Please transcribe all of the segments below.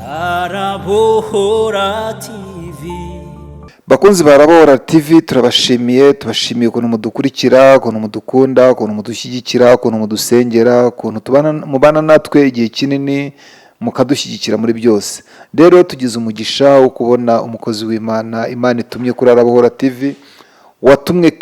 Arabohora TV. Bakunzi barabohora TV, tubashimiye ukuntu mudukurikira, ukuntu mudukunda, ukuntu mudushyigikira, ukuntu mudusengera, ukuntu mubana natwe igihe kinini mukadushyigikira muri byose. Rero tugize umugisha wo kubona umukozi w'Imana, Imana itumye kuri Arabohora TV, watumwe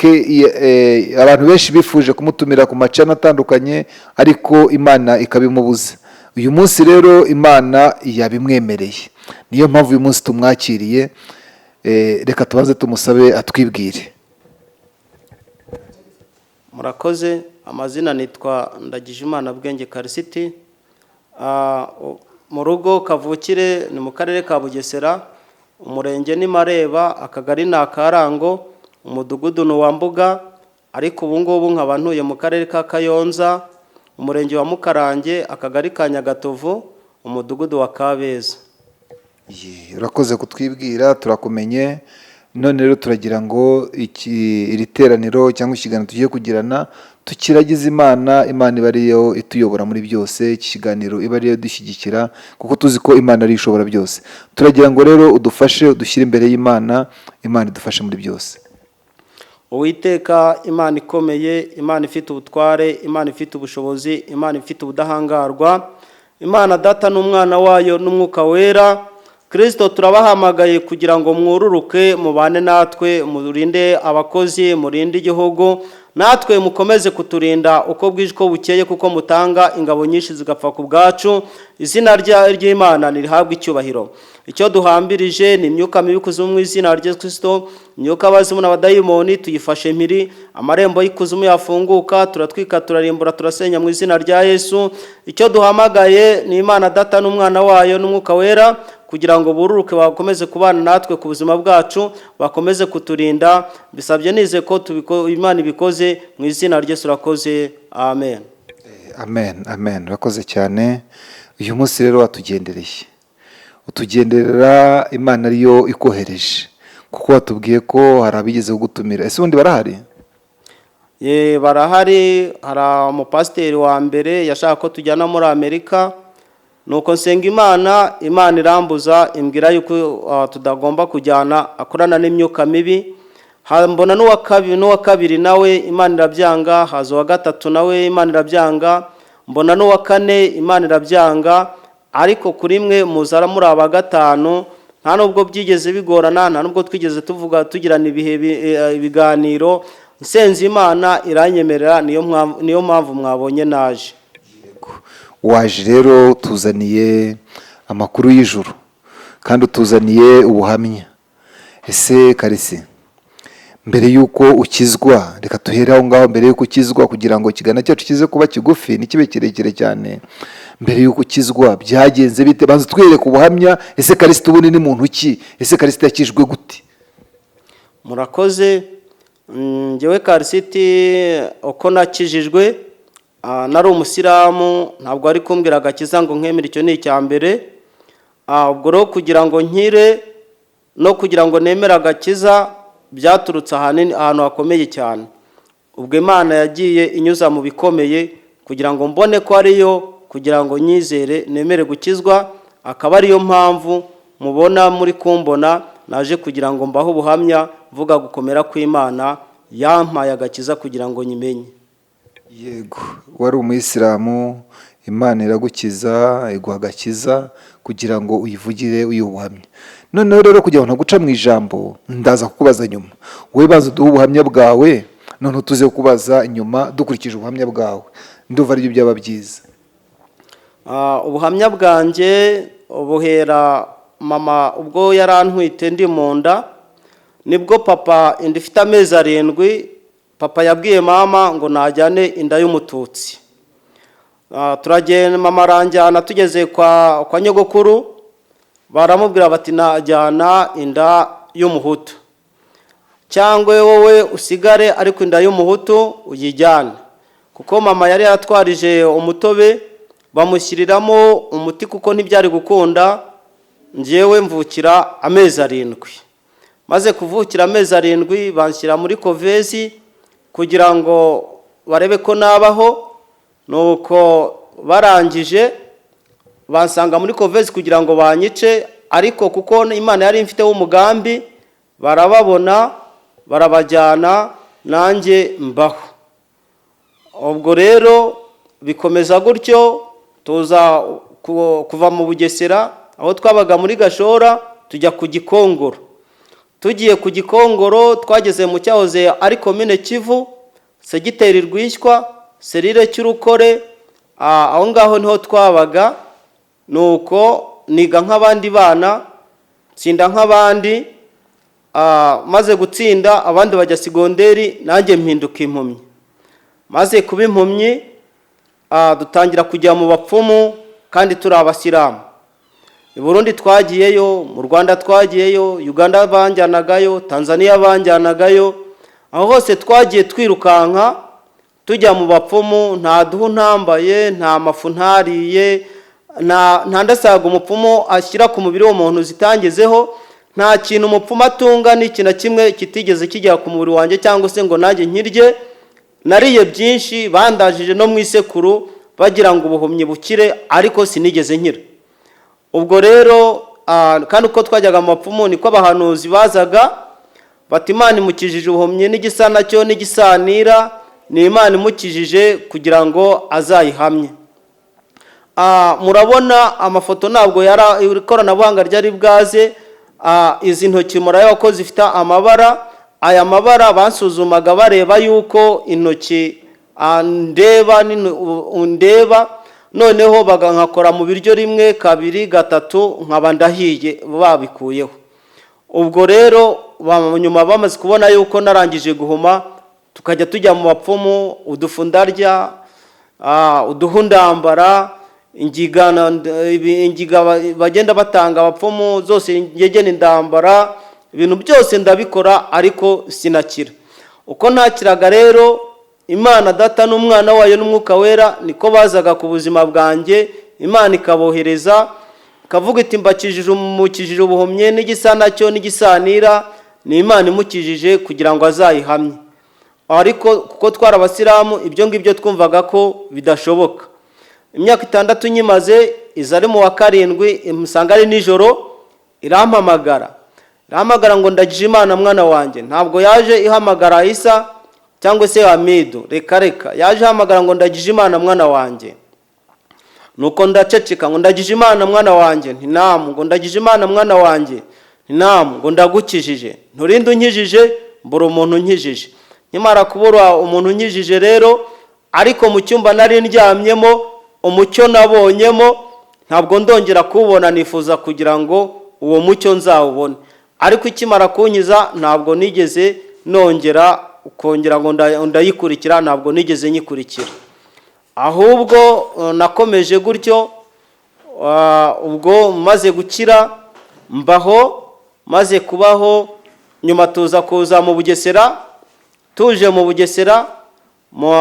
abantu benshi bifuje kumutumira ku macana atandukanye, ariko Imana ikabimubuza. Uyu munsi rero Imana yabimwemereye, niyo mpamvu uyu munsi tumwakiriye. Reka tubanze tumusabe atwibwire. Murakoze. Amazina nitwa Ndagijimana Bwenge Karisiti. Mu rugo kavukire ni mu karere ka Bugesera, umurenge ni Mareba, akagari ni Akarango, umudugudu ni wa Mbuga, ariko ubu ngubu nkaba ntuye mu karere ka Kayonza, umurenge wa Mukarange, akagari ka Nyagatovu, umudugudu wa Kabeza. Urakoze kutwibwira, turakumenye. None rero turagira ngo iri teraniro cyangwa ikiganiro tugiye kugirana tukiragize Imana iba ariyo ituyobora muri byose. Iki kiganiro iba ariyo dushyigikira, kuko tuzi ko Imana ari ishobora byose. Turagira ngo rero udufashe, udushyire imbere y'Imana, Imana idufashe muri byose. Uwiteka, Imana ikomeye, Imana ifite ubutware, Imana ifite ubushobozi, Imana ifite ubudahangarwa, Imana Data n'Umwana wayo n'Umwuka Wera. Kristo, turabahamagaye kugira ngo mwururuke, mubane natwe, murinde abakozi, murinde igihugu, natwe mukomeze kuturinda uko bwije uko bukeye, kuko mutanga ingabo nyinshi zigapfa ku bwacu. Izina ry'Imana nirihabwe icyubahiro. Icyo duhambirije ni imyuka mibi kuzimu mu izina rya Kristo, imyuka abazimu n'abadayimoni tuyifashe mpiri, amarembo y'ikuzimu yafunguka, turatwika, turarimbura, turasenya mu izina rya Yesu. Icyo duhamagaye ni Imana Data n'Umwana wayo n'Umwuka Wera, kugira ngo bururuke bakomeze kubana natwe ku buzima bwacu, bakomeze kuturinda. Bisabye nize ko Imana ibikoze mu izina rye, surakoze. Amen. Amen. Urakoze cyane. Uyu munsi rero watugendereye, utugenderera Imana ariyo ikohereje, kuko watubwiye ko hari abigeze kugutumira. Ese ubundi barahari? Barahari. Hari umupasiteri wa mbere yashaka ko tujyana muri Amerika, nuko nsenga Imana irambuza, imbwira yuko tudagomba kujyana, akorana n'imyuka mibi. Mbona n'uwa kabiri nawe Imana irabyanga, haza uwa gatatu nawe Imana irabyanga, mbona n'uwa kane Imana irabyanga, ariko kuri mwe muzara muri aba gatanu nta nubwo byigeze bigorana, nta nubwo twigeze tugirana ibiganiro. Nsenze Imana iranyemerera, niyo mpamvu mwabonye naje. Waje rero tuzaniye amakuru y'ijuru, kandi utuzaniye ubuhamya. Ese Karisi, mbere yuko ukizwa, reka tuhere aho ngaho. Mbere yuko ukizwa, kugira ngo ikiganiro cyacu kize kuba kigufi ntikibe kirekire cyane, mbere yuko ukizwa byagenze bite? Banza twereke ubuhamya. Ese Karisi ubundi ni muntu ki? Ese Karisi yakijwe gute? Murakoze. Njyewe Karisiti uko nakijijwe, nari umusiramu, ntabwo ari kumbwira agakiza ngo nkemere, icyo ni icya mbere. Ubwo rero kugira ngo nkire no kugira ngo nemere agakiza byaturutse ahantu hakomeye cyane. Ubwo Imana yagiye inyuza mu bikomeye kugira ngo mbone ko ariyo, kugira ngo nyizere nemere gukizwa. Akaba ariyo mpamvu mubona muri kumbona naje kugira ngo mbaho ubuhamya, vuga gukomera kw'Imana yampaye agakiza kugira ngo nyimenye. Yego, wari umuyisilamu, Imana iragukiza, iguha agakiza kugira ngo uyivugire uyubuhamya. Noneho rero kugira ngo ntaguca mu ijambo, ndaza kukubaza nyuma. Wowe baza duhe ubuhamya bwawe, noneho tuze kubaza nyuma dukurikije ubuhamya bwawe. Ndumva aribyo byaba byiza. Ubuhamya bwanjye buhera mama ubwo yarantwite ndi mu nda. Nibwo papa inda ifite amezi 7, papa yabwiye mama ngo najyane inda y'umututsi. Turagenda, mama aranjyana, tugeze kwa nyogokuru, baramubwira bati najyana inda y'umuhutu, cyangwa wowe usigare ariko inda y'umuhutu uyijyane. Kuko mama yari yaratwarije umutobe, bamushyiriramo umuti kuko ntibyari gukunda. Njyewe mvukira amezi 7. Maze kuvukira amezi 7 banshyira muri kovezi kugira ngo barebe ko nabaho. Nuko barangije bansanga muri kovezi kugira ngo banyice, ariko kuko Imana yari imfiteho umugambi barababona barabajyana nanjye mbaho. Ubwo rero bikomeza gutyo, tuza kuva mu Bugesera aho twabaga muri Gashora tujya ku Gikongoro. Tugiye ku Gikongoro twageze mu cyahoze ari komine Kivu, segiteri Rwishywa, serire cy'Urukore, aho ngaho niho twabaga. Nuko niga nk'abandi bana, tsinda nk'abandi, maze gutsinda abandi bajya segonderi, nanjye mpinduka impumyi. Maze kuba impumyi, dutangira kujya mu bapfumu kandi turi abasilamu. I Burundi twagiyeyo, mu Rwanda twagiyeyo, Uganda banjyanagayo, Tanzania banjyanagayo. Aho hose twagiye twirukanka tujya mu bapfumu, nta duhu ntambaye, nta mafu ntariye, nta ndasaga umupfumu ashyira ku mubiri w'umuntu zitangezeho, nta kintu umupfumu atunga n'ikintu na kimwe kitigeze kijya ku mubiri wanjye cyangwa se ngo nanjye nkirye. Nariye byinshi, bandajije no mu isekuru bagira ngo ubuhumyi bukire, ariko sinigeze nkira. Ubwo rero kandi uko twajyaga mu bapfumu niko abahanuzi bazaga bati Imana imukijije ubuhumyi n'igisa nacyo n'igisanira, ni Imana imukijije kugira ngo azayihamye. Murabona amafoto ntabwo yari ikoranabuhanga ryari bwaze. Izi ntoki murabona ko zifite amabara. Aya mabara bansuzumaga bareba yuko intoki ndeba, noneho bagankakora mu biryo rimwe kabiri gatatu nkaba ndahiye babikuyeho. Ubwo rero nyuma bamaze kubona yuko narangije guhuma, tukajya tujya mu bapfumu, udufu ndarya, uduhu ndambara, ingiga bagenda batanga abapfumu zose ngegene ndambara, ibintu byose ndabikora ariko sinakira. Uko ntakiraga rero, Imana Data n'Umwana wayo n'Umwuka Wera niko bazaga ku buzima bwanjye, Imana ikabohereza kavuga iti mukijije ubuhumye n'igisa nacyo n'igisanira, ni Imana imukijije kugira ngo azayihamye. Ariko kuko twari abasilamu ibyo ngibyo twumvaga ko bidashoboka. Imyaka 6 nyimaze, izari mu wa 7 musanga ari nijoro, irampamagara ngo ndagije Imana mwana wanjye. Ntabwo yaje ihamagara Isa cyangwa se Hamidu, reka yaje ihamagara ngo ndagije Imana mwana wanjye. Nuko ndaceceka ngo ndagije Imana mwana wanjye, ntinamu ngo ndagije Imana mwana wanjye, ntinamu ngo ndagukijije, nturinde unkijije, mbura umuntu unkijije. Nyamara kubura umuntu unkijije rero, ariko mu cyumba nari ndyamyemo, umucyo nabonyemo ntabwo ndongera kubona, nifuza kugira ngo uwo mucyo nzawubone. Ariko ikimara kunkiza ntabwo nigeze nongera ukongera ngo ndayikurikira, ntabwo nigeze nyikurikira. Ahubwo nakomeje gutyo. Ubwo maze gukira mbaho, maze kubaho, nyuma tuza kuza mu Bugesera. Tuje mu Bugesera, mu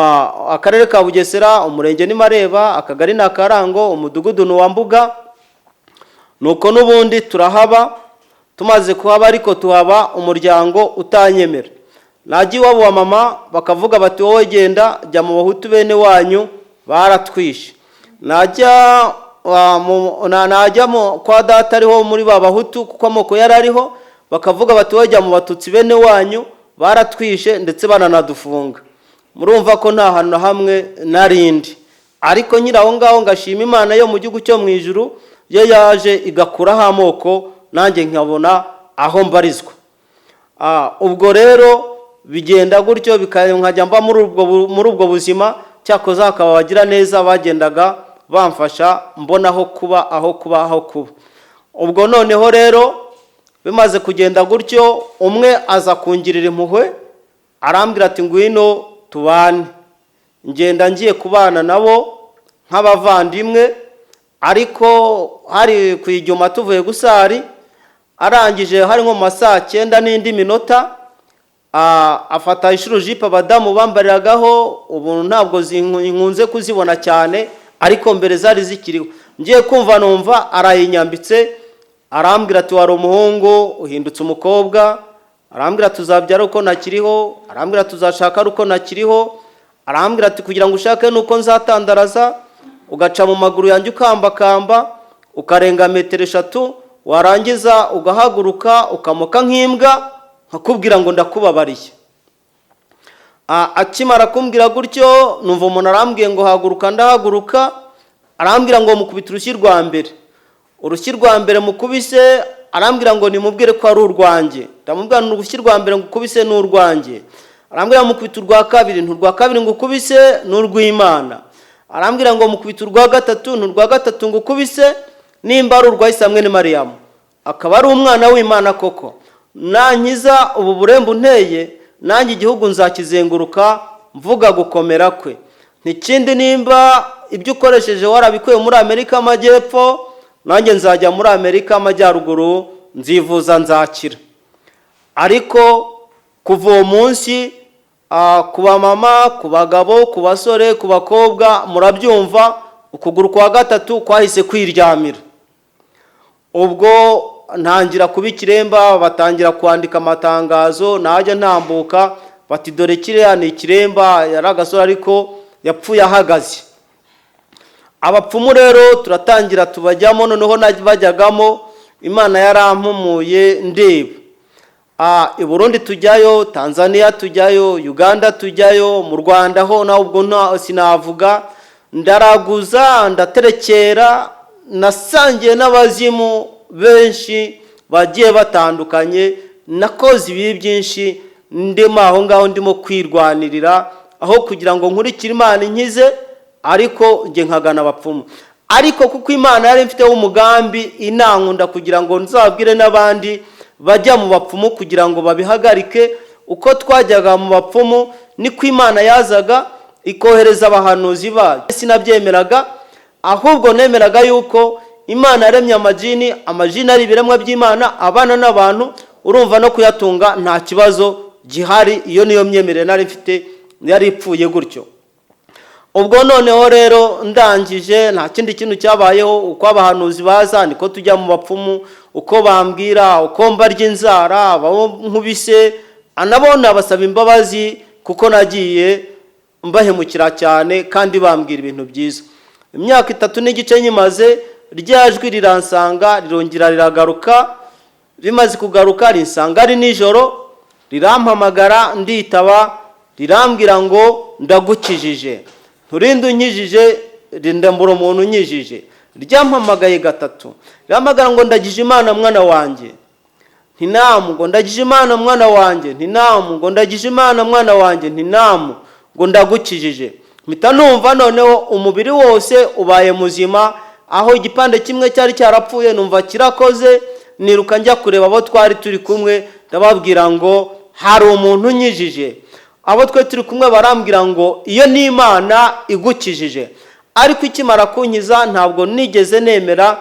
akarere ka Bugesera, umurenge ni Mareba, akagari na Karango, umudugudu ni Wambuga. Nuko nubundi turahaba. Tumaze kuhaba ariko tuhaba umuryango utanyemera. Najya iwabo wa mama bakavuga bati wowe genda jya mu bahutu bene wanyu baratwishe. Najya kwa data ariho muri ba bahutu kuko amoko yari ariho, bakavuga bati wowe jya mu batutsi bene wanyu baratwishe ndetse bananadufunga. Murumva ko nta hantu hamwe narindi. Ariko nyira aho ngaho ngashima Imana yo mu gihugu cyo mu ijuru, yo yaje igakuraho amoko nanjye nkabona aho mbarizwa. Ubwo rero bigenda gutyo nkajya mba muri ubwo buzima. Cyakoze hakaba bagira neza bagendaga bamfasha mbona aho kuba. Ubwo noneho rero bimaze kugenda gutyo, umwe aza kungirira impuhwe arambwira ati ngwino tubane. Ngenda ngiye kubana nabo nk'abavandimwe, ariko hari kwijyuma tuvuye gusari, arangije hari nko mu saa 9 n'indi minota, afata ishurujipa abadamu bambariragaho. Ubu ntabwo nkunze kuzibona cyane, ariko mbere zari zikiriho. Ngiye kumva numva arayinyambitse, arambwira ati wari umuhungu uhindutse umukobwa, arambwira tuzabyara uko nakiriho, arambwira tuzashaka uko nakiriho, arambwira ati kugira ngo ushake nuko nzatandaraza, ugaca mu maguru yanjye ukambakamba ukarenga metero 3, warangiza ugahaguruka ukamoka nk'imbwa nkakubwira ngo ndakubabariye. Akimara kumbwira gutyo numva umuntu arambwiye ngo haguruka, ndahaguruka. Arambwira ngo mukubita urushyi rwa mbere. Urushyi rwa mbere mukubise, arambwira ngo nimubwire ko ari urwanjye. Ndamubwira ngo urushyi rwa mbere ngukubise ni urwanjye. Arambwira mukubita urwa kabiri, nturwa kabiri ngukubise ni urw'Imana. Arambwira ngo mukubita urwa gatatu, nturwa gatatu ngukubise nimba ari urwa Isa mwene Mariyamu, akaba ari umwana w'Imana koko. Nankiza ubu burembu nteye, nanjye igihugu nzakizenguruka mvuga gukomera kwe. Ntikindi nimba ibyo ukoresheje warabikuye muri Amerika Amajyepfo, nanjye nzajya muri Amerika Amajyaruguru nzivuza nzakira. Ariko kuva uwo munsi ku bamama, ku bagabo, ku basore, ku bakobwa murabyumva, ukuguru kwa gatatu kwahise kwiryamira. Ubwo ntangira kuba Ikiremba, batangira kwandika amatangazo, najya ntambuka bati dore kiriya ni Ikiremba, yari agasore ariko yapfuye ahagaze. Abapfumu rero turatangira tubajyamo, noneho bajyagamo Imana yarampumuye ndeba. I Burundi tujyayo, Tanzania tujyayo, Uganda tujyayo, mu Rwanda ho na ubwo sinavuga, ndaraguza ndaterekera, nasangiye n'abazimu benshi bagiye batandukanye, nakoze ibi byinshi, ndimo aho ngaho ndimo kwirwanirira aho kugira ngo nkurikire Imana inkize, ariko nge nkagana abapfumu. Ariko kuko Imana yari mfite umugambi inankunda kugira ngo nzabwire n'abandi bajya mu bapfumu kugira ngo babihagarike. Uko twajyaga mu bapfumu niko Imana yazaga ikohereza abahanuzi bayo. Sinabyemeraga, ahubwo nemeraga yuko Imana yaremye amajini ari ibiremwa by'Imana, abana n'abantu, urumva no kuyatunga nta kibazo gihari. Iyo niyo myemerere nari mfite, yari ipfuye gutyo. Ubwo noneho rero ndangije, nta kindi kintu cyabayeho. Uko abahanuzi baza niko tujya mu bapfumu, uko bambwira, uko mbarya inzara, abo nkubise, anabona basaba imbabazi kuko nagiye mbahemukira cyane kandi bambwira ibintu byiza. Imyaka 3 n'igice nyimaze, ryajwi riransanga, rirongera riragaruka. Rimaze kugaruka rinsanga ari nijoro, rirampamagara nditaba, rirambwira ngo ndagukijije, nturinde unkijije, rindambura umuntu unyijije. Ryampamagaye 3, riramagara ngo ndagije Imana mwana wanjye, ntinamu, ngo ndagije Imana mwana wanjye, ntinamu, ngo ndagije Imana mwana wanjye, ntinamu, ngo ndagukijije. Mpita numva noneho umubiri wose ubaye muzima, aho igipande kimwe cyari cyarapfuye numva kirakoze. Niruka njya kureba abo twari turi kumwe, ndababwira ngo hari umuntu unyijije. Abo twe turi kumwe barambwira ngo iyo ni Imana igukijije. Ariko ikimara kunkiza ntabwo nigeze nemera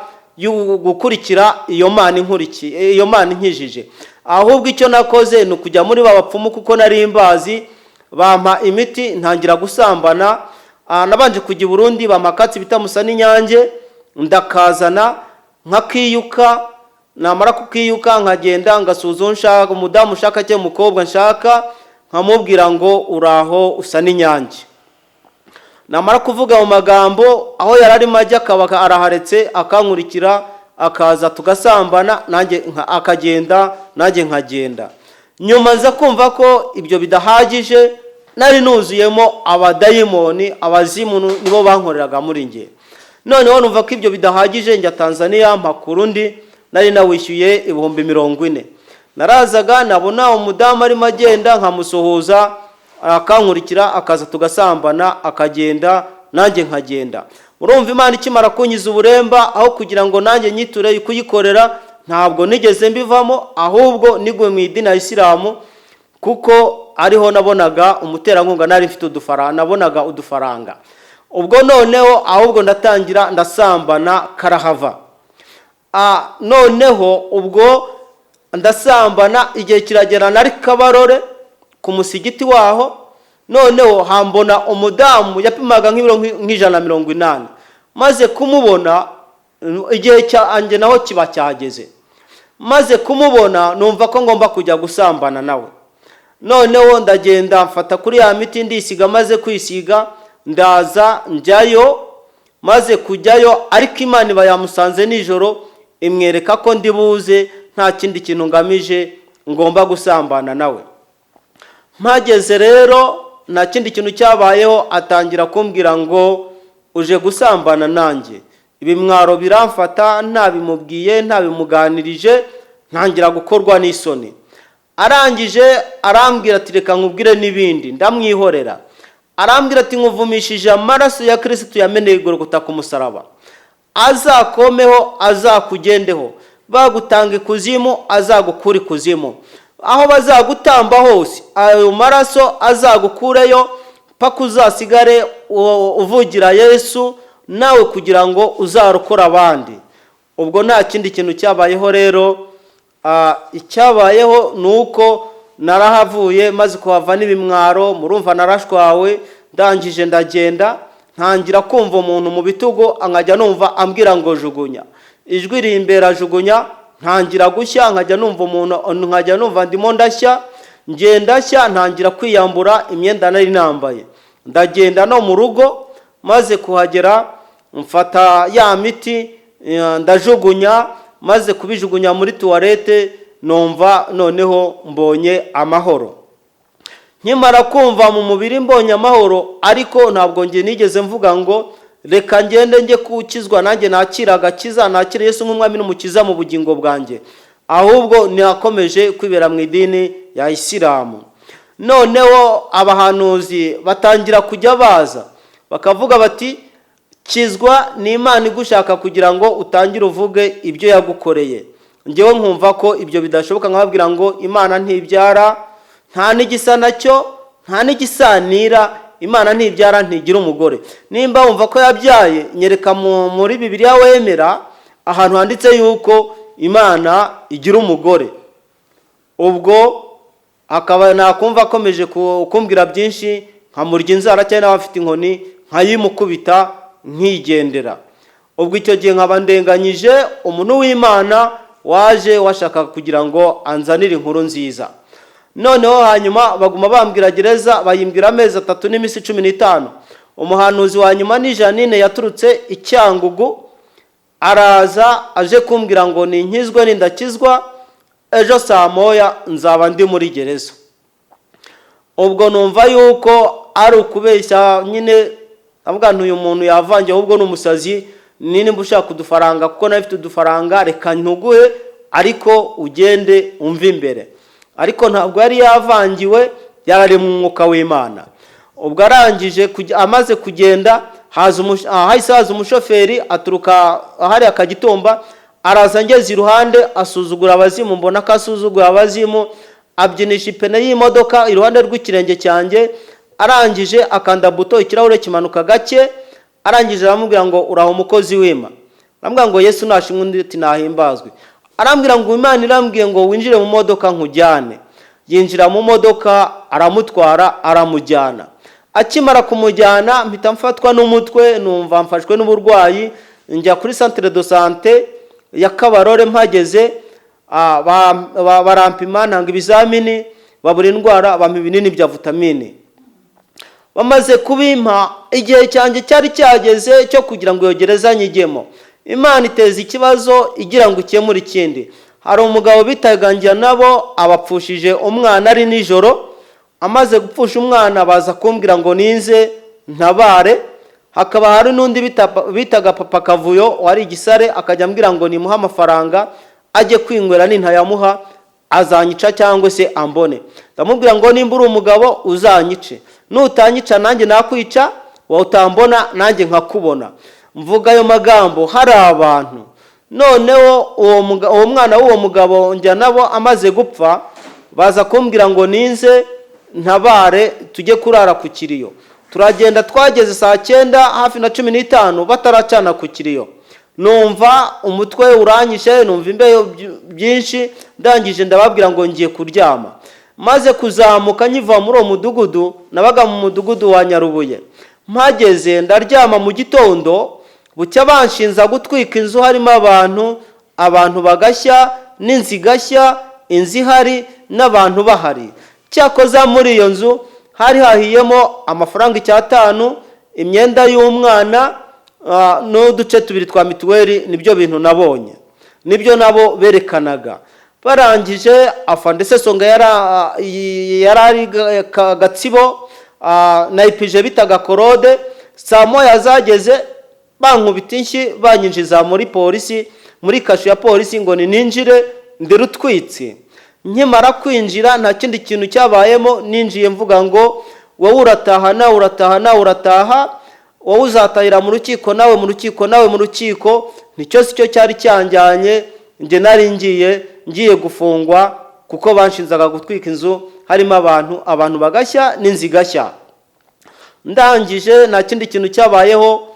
gukurikira iyo Mana inkurikiye, iyo Mana inkijije. Ahubwo icyo nakoze ni ukujya muri babapfumu kuko nari imbazi, bampa imiti ntangira gusambana. Nabanje kujya i Burundi, bamakatsi bita musa n'inyange, ndakazana nkakiyuka. Namara kukiyuka nkagenda ngasuza nshaka umudamu ushaka cye umukobwa nshaka, nkamubwira ngo uraho usa n'inyange. Namara kuvuga mu magambo, aho yarari majya akaba araharetse akankurikira, akaza tugasambana, nanjye akagenda nanjye nkagenda. Nyuma nza kumva ko ibyo bidahagije, nari nuzuyemo abadayimoni, abazimu nibo bankoreraga muri nge. Noneho numva ko ibyo bidahagije, njya Tanzania mpakuru ndi, nari nawishyuye 40,000. Narazaga nabona umudamu arimo agenda, nkamusohoza, akankurikira, akaza tugasambana, akagenda nanjye nkagenda. Urumva Imana ikimara kunyiza uburemba, aho kugira ngo nanjye nyiture kuyikorera, ntabwo nigeze mbivamo, ahubwo niguye mu idini ya Isilamu kuko ariho nabonaga umuterankunga, nari mfite udufaranga, nabonaga udufaranga. Ubwo noneho ahubwo ndatangira ndasambana karahava. Noneho ubwo ndasambana, igihe kiragera nari Kabarore ku musigiti waho. Noneho hambona umudamu yapimaga nk'ibiro 180. Maze kumubona, igihe cyanjye naho kiba cyageze. Maze kumubona numva ko ngomba kujya gusambana nawe. Noneho ndagenda mfata kuri ya miti ndisiga, maze kwisiga ndaza njyayo. maze kujyayo, ariko Imana iba yamusanze nijoro imwereka ko ndi buze nta kindi kintu ngamije ngomba gusambana nawe. Mpageze rero nta kindi kintu cyabayeho, atangira kumbwira ngo uje gusambana nanjye. Ibimwaro biramfata, ntabimubwiye ntabimuganirije, ntangira gukorwa n'isoni. Arangije arambwira ati reka nkubwire n'ibindi, ndamwihorera. Arambwira ati nkuvumishije amaraso ya Kristo yameneye Golgotha ku musaraba, azakomeho azakugendeho, bagutanga ikuzimu azagukura ikuzimu, aho bazagutamba hose ayo maraso azagukureyo, paka uzasigare uvugira Yesu nawe kugira ngo uzarokora abandi. Ubwo nta kindi kintu cyabayeho rero. Icyabayeho nuko narahavuye maze kuhava n'ibimwaro, murumva narashwawe. Ndangije ndagenda, ntangira kumva umuntu mu bitugu, nkajya numva ambwira ngo jugunya. Ijwi rimbera jugunya, ntangira gushya, nkajya numva umuntu, nkajya numva ndimo ndashya, ngendashya, ntangira kwiyambura imyenda nari nambaye. Ndagenda no mu rugo, maze kuhagera mfata ya miti ndajugunya, maze kubijugunya muri tuwarete, numva noneho mbonye amahoro. Nkimara kumva mu mubiri mbonye amahoro, ariko ntabwo nge nigeze mvuga ngo reka ngende njye kukizwa nanjye nakira agakiza, nakira Yesu nk'umwami n'umukiza mu bugingo bwanjye, ahubwo nakomeje kwibera mu idini ya Isilamu. Noneho abahanuzi batangira kujya baza bakavuga bati kizwa ni Imana igushaka kugira ngo utangire uvuge ibyo yagukoreye. Ngewe nkumva ko ibyo bidashoboka, nkababwira ngo Imana ntibyara, nta n'igisa nacyo, nta n'igisanira. Imana ntibyara, ntigira umugore. Nimba wumva ko yabyaye, nyereka muri Bibiliya wemera ahantu handitse yuko Imana igira umugore. Ubwo akaba nakumva akomeje kumbwira byinshi, nkamurya inzara cyane n'abafite inkoni nkayimukubita nkigendera. Ubwo icyo gihe nkaba ndenganyije umuntu w'Imana waje washaka kugira ngo anzanire inkuru nziza. Noneho hanyuma baguma bambwira gereza, bayimbwira amezi 3 n'iminsi 15. Umuhanuzi wa nyuma ni Janine yaturutse Icyangugu, araza aje kumbwira ngo ninkizwe n'indakizwa, ejo saa moya nzaba ndi muri gereza. Ubwo numva yuko ari ukubeshya nyine, avuga ntuyu muntu yavangiye, ahubwo n'umusazi, nimba ushaka udufaranga kuko nafite udufaranga reka ntuguhe, ariko ugende umva imbere. Ariko ntabwo yari yavangiwe, yarari mu mwuka w'Imana. Ubwo arangije amaze kugenda, haza umushoferi aturuka ahari akagitumba, araza ngeze iruhande asuzugura abazimu, mbona ko asuzugura abazimu, abyinisha ipene y'imodoka iruhande rw'ikirenge cyanjye. Arangije akanda buto, ikirahure kimanuka gake. Arangije aramubwira ngo uraho umukozi w'Imana. Aramubwira ngo Yesu nashimwe, undi ati nahimbazwe. Arambwira ngo Imana irambwiye ngo winjire mu modoka nkujyane. Yinjira mu modoka, aramutwara aramujyana. Akimara kumujyana mpita mfatwa n'umutwe, numva mfashwe n'uburwayi, njya kuri centre de santé ya Kabarore. Mpageze barampima, ntanga ibizamini, babura indwara, bampa ibinini bya vitamine. Bamaze kubimpa, igihe cyanjye cyari cyageze cyo kugira ngo yogereza nyigemo. Imana iteza ikibazo igira ngo ikemure ikindi. Hari umugabo bitagangira nabo, abapfushije umwana ari nijoro. Amaze gupfusha umwana baza kumbwira ngo ninze ntabare. Hakaba hari n'undi bitaga Papa Kavuyo wari Igisare, akajya ambwira ngo nimuha amafaranga ajye kwinywera, nintayamuha azanyica cyangwa se ambone. Ndamubwira ngo nimba uri umugabo uzanyice, nutanyica nanjye nakwica, wowe utambona nanjye nkakubona. Mvuga ayo magambo hari abantu. Noneho uwo mwana w'uwo mugabo njya nabo amaze gupfa, baza kumbwira ngo ninze ntabare tujye kurara ku kiriyo. Turagenda, twageze saa 9 hafi na 15 bataracana ku kiriyo. Numva umutwe uranyishe, numva imbeho byinshi. Ndangije ndababwira ngo ngiye kuryama. Maze kuzamuka nyiva muri uwo mudugudu, nabaga mu mudugudu wa Nyarubuye. Mpageze ndaryama, mu gitondo bucya banshinza gutwika inzu harimo abantu bagashya, n'inzu igashya, inzu ihari n'abantu bahari. Cyakoza muri iyo nzu hari hahiyemo amafaranga 5, imyenda y'umwana, n'uduce tubiri twa mituweli, nibyo bintu nabonye, nibyo nabo berekanaga. Barangije afande songa yarari Gatsibo, nayipije bitaga korode. Saa moya zageze bankubita inshyi banyinjiza muri polisi, muri kasho ya polisi ngo ninjire ndi rutwitsi. Nkimara kwinjira nta kindi kintu cyabayemo, ninjiye mvuga ngo wowe urataha, nawe urataha, nawe urataha, wowe uzatahira mu rukiko, nawe mu rukiko, nawe mu rukiko. Nicyo si cyo cyari cyanjyanye, nge nari ngiye gufungwa kuko banshinzaga gutwika inzu harimo abantu bagashya n'inzu igashya. Ndangije nta kindi kintu cyabayeho.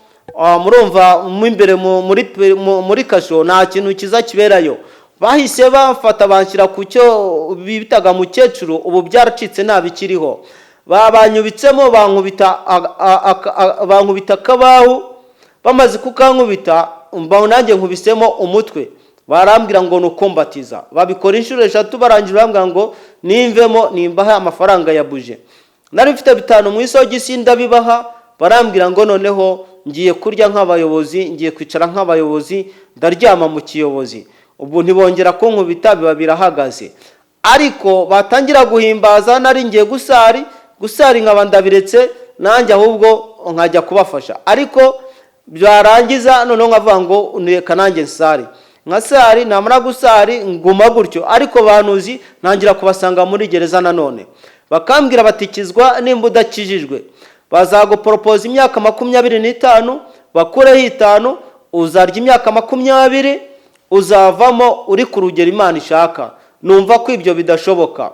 Murumva mu imbere muri kasho nta kintu kiza kiberayo. Bahise bafata banshyira ku cyo bitaga mukecuru, ubu byaracitse ntabikiriho. Babanyubitsemo bankubita akabahu, bamaze kukankubita nanjye nkubisemo umutwe. Barambwira ngo nukumbatiza. Babikora inshuro 3, barangije bambwira ngo nimvemo nimbaha amafaranga ya buje. Nari mfite 5 mu isogisi ndabibaha. Barambwira ngo noneho ngiye kurya nk'abayobozi, ngiye kwicara nk'abayobozi, ndaryama mu kiyobozi. Ubu ntibongera kunkubita, biba birahagaze. Ariko batangira guhimbaza, nari ngiye gusari nkaba ndabiretse, nanjye ahubwo nkajya kubafasha. Ariko byarangiza noneho nkavuga ngo reka nanjye nsari. Nkasari, namara gusari nguma gutyo. Ariko banuzi ntangira kubasanga muri gereza nanone. Bakambwira batikizwa nimba udakijijwe, bazagupropose imyaka 25, bakureho 5, uzarya imyaka 20, uzavamo uri ku rugero Imana ishaka. Numva ko ibyo bidashoboka.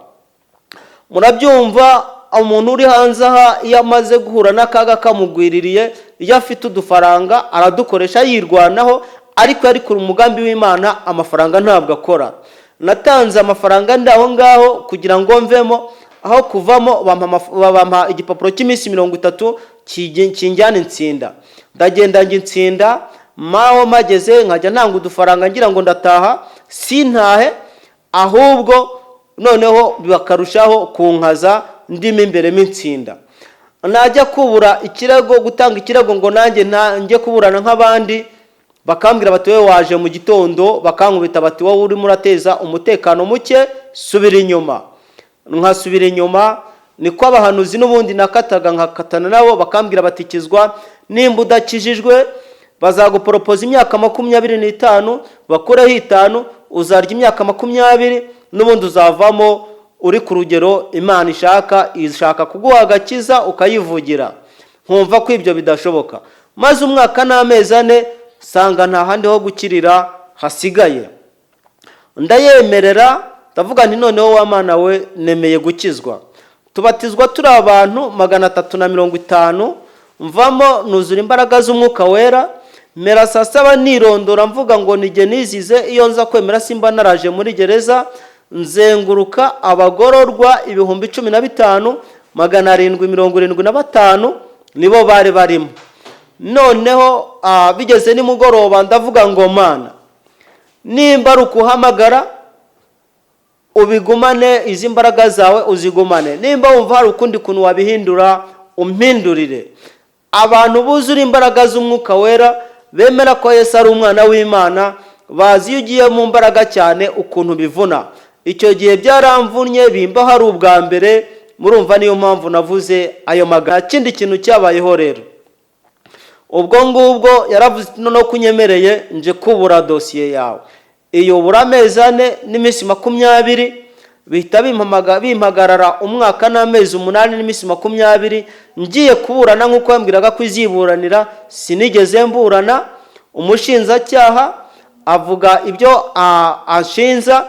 Murabyumva, umuntu uri hanze aha iyo amaze guhura n'akaga kamugwiririye, iyo afite udufaranga aradukoresha yirwanaho, ariko ari ku mugambi w'Imana amafaranga ntabwo akora. Natanze amafaranga ndaho ngaho kugira ngo mvemo, aho kuvamo bampa igipapuro cy'iminsi 30 kinjyana insinda. Ndagenda nginsinda, maho mageze nkajya ntanga udufaranga ngira ngo ndataha, sintahe, ahubwo noneho bakarushaho kunkaza ndimo imbere m'insinda. Najya kubura ikirego, gutanga ikirego ngo nanjye njye kuburana nk'abandi, bakambwira bati wowe waje mu gitondo, bakankubita bati wowe uri murateza umutekano muke, subira inyuma. Nkasubira inyuma, niko abahanuzi n'ubundi nakataga nkakatana nabo. Bakambwira batikizwa nimba udakijijwe, bazagupropose imyaka 25, bakureho 5, uzarya imyaka 20, n'ubundi uzavamo uri ku rugero Imana ishaka kuguha agakiza ukayivugira. Nkumva ko ibyo bidashoboka. Maze umwaka n'amezi 4 sanga nta handi ho gukirira hasigaye. Ndayemerera, ndavuga nti noneho wa Mana we nemeye gukizwa. Tubatizwa turi abantu 350, mvamo nuzura imbaraga z'Umwuka Wera. Mera saa 7 nirondora mvuga ngo nige nizize, iyo nza kwemera simba naraje muri gereza. Nzenguruka abagororwa 15,775 nibo bari barimo. Noneho bigeze ni mugoroba ndavuga ngo Mana, nimba ari ukuhamagara ubigumane, izi mbaraga zawe uzigumane. Nimba wumva hari ukundi kuntu wabihindura umpindurire. Abantu buzura imbaraga z'Umwuka Wera, bemera ko Yesu ari umwana w'Imana, bazi iyo ugiye mu mbaraga cyane ukuntu bivuna. Icyo gihe byaramvunye, bimba hari ubwa mbere. Murumva niyo mpamvu navuze ayo magana. Kindi kintu cyabayeho rero, ubwo ngubwo yaravuze no kunyemereye nje kubura dosiye yawe. Iyo bura amezi 4 n'iminsi 20, bihita bimpagarara umwaka n'amezi 8 n'iminsi 20, ngiye kuburana nk'uko yambwiraga ko iziburanira. Sinigeze mburana. Umushinjacyaha avuga ibyo ashinza,